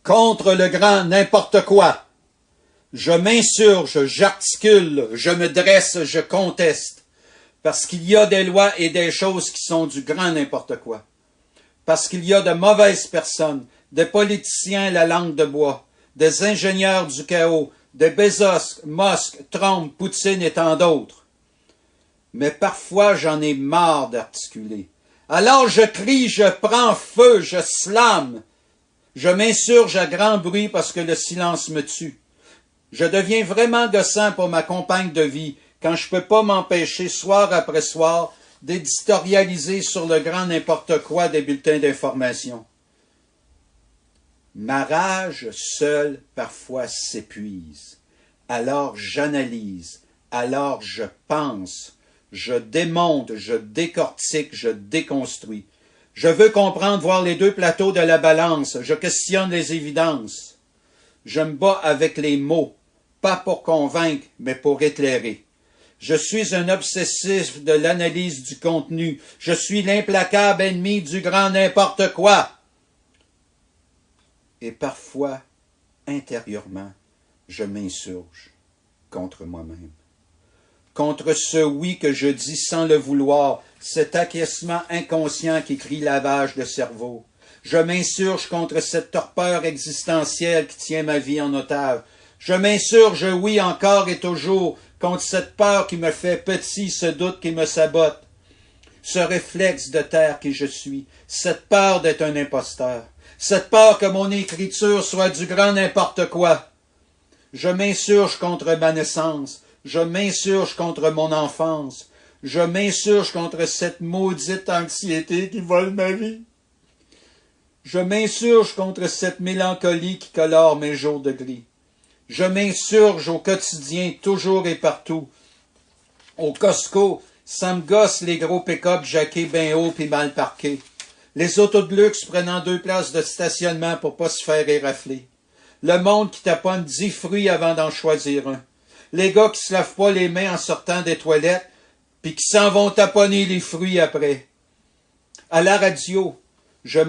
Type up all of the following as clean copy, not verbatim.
contre le grand n'importe quoi. Je m'insurge, j'articule, je me dresse, je conteste, parce qu'il y a des lois et des choses qui sont du grand n'importe quoi. Parce qu'il y a de mauvaises personnes, des politiciens à la langue de bois, des ingénieurs du chaos, des Bezos, Musk, Trump, Poutine et tant d'autres. Mais parfois j'en ai marre d'articuler. Alors je crie, je prends feu, je slame. Je m'insurge à grand bruit parce que le silence me tue. Je deviens vraiment gossant pour ma compagne de vie quand je peux pas m'empêcher soir après soir d'éditorialiser sur le grand n'importe quoi des bulletins d'information. Ma rage seule parfois s'épuise. Alors j'analyse, alors je pense, je démonte, je décortique, je déconstruis. Je veux comprendre, voir les deux plateaux de la balance, je questionne les évidences. Je me bats avec les mots, pas pour convaincre, mais pour éclairer. Je suis un obsessif de l'analyse du contenu. Je suis l'implacable ennemi du grand n'importe quoi. Et parfois, intérieurement, je m'insurge contre moi-même. Contre ce oui que je dis sans le vouloir, cet acquiescement inconscient qui crie lavage de cerveau. Je m'insurge contre cette torpeur existentielle qui tient ma vie en otage. Je m'insurge, oui, encore et toujours, contre cette peur qui me fait petit, ce doute qui me sabote, ce réflexe de terre qui je suis, cette peur d'être un imposteur, cette peur que mon écriture soit du grand n'importe quoi. Je m'insurge contre ma naissance, je m'insurge contre mon enfance, je m'insurge contre cette maudite anxiété qui vole ma vie. Je m'insurge contre cette mélancolie qui colore mes jours de gris. Je m'insurge au quotidien, toujours et partout. Au Costco, ça me gosse les gros pick-up jackés bien haut puis mal parqués. Les autos de luxe prenant 2 places de stationnement pour pas se faire érafler. Le monde qui taponne 10 fruits avant d'en choisir un. Les gars qui se lavent pas les mains en sortant des toilettes puis qui s'en vont taponner les fruits après. À la radio, je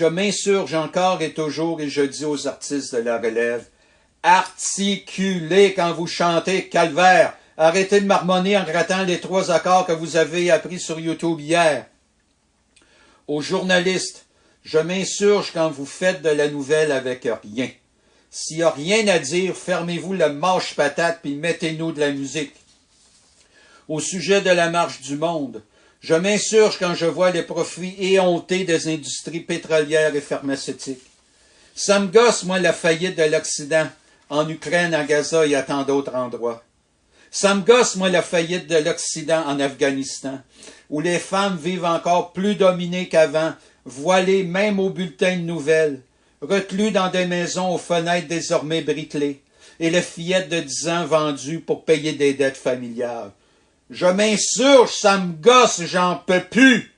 m'insurge encore et toujours et je dis aux artistes de la relève, articulez quand vous chantez calvaire. Arrêtez de marmonner en grattant les 3 accords que vous avez appris sur YouTube hier. Aux journalistes, je m'insurge quand vous faites de la nouvelle avec rien. S'il n'y a rien à dire, fermez-vous le mâche-patate puis mettez-nous de la musique. Au sujet de la marche du monde, je m'insurge quand je vois les profits éhontés des industries pétrolières et pharmaceutiques. Ça me gosse, moi, la faillite de l'Occident, en Ukraine, à Gaza et à tant d'autres endroits. Ça me gosse, moi, la faillite de l'Occident en Afghanistan, où les femmes vivent encore plus dominées qu'avant, voilées même aux bulletins de nouvelles, recluses dans des maisons aux fenêtres désormais briquelées, et les fillettes de 10 ans vendues pour payer des dettes familiales. Je m'insurge, ça me gosse, j'en peux plus.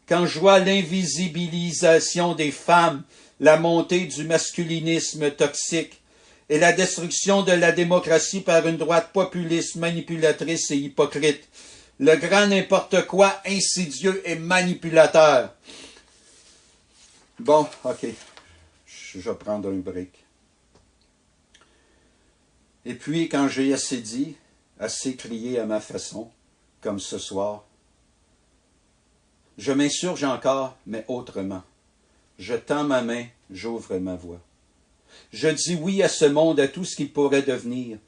Quand je vois l'invisibilisation des femmes, la montée du masculinisme toxique et la destruction de la démocratie par une droite populiste, manipulatrice et hypocrite, le grand n'importe quoi insidieux et manipulateur. Bon, ok, je vais prendre un break. Et puis, quand j'ai assez dit, assez crié à ma façon, comme ce soir, je m'insurge encore, mais autrement. Je tends ma main, j'ouvre ma voix. Je dis oui à ce monde, à tout ce qu'il pourrait devenir.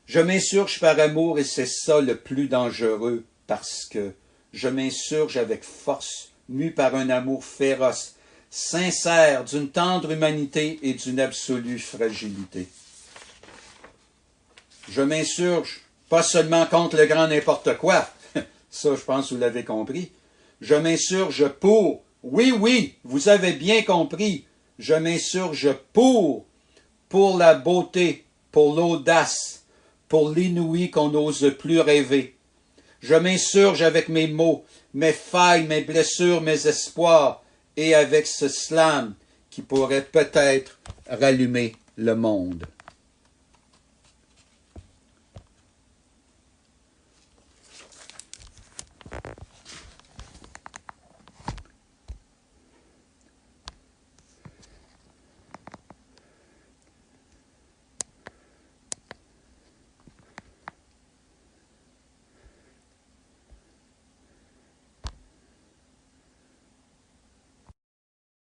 Je m'insurge par amour et c'est ça le plus dangereux, parce que je m'insurge avec force, mue par un amour féroce, sincère, d'une tendre humanité et d'une absolue fragilité. Je m'insurge pas seulement contre le grand n'importe quoi, ça je pense que vous l'avez compris. Je m'insurge pour, oui, vous avez bien compris, je m'insurge pour la beauté, pour l'audace, pour l'inouï qu'on n'ose plus rêver. Je m'insurge avec mes mots, mes failles, mes blessures, mes espoirs, et avec ce slam qui pourrait peut-être rallumer le monde.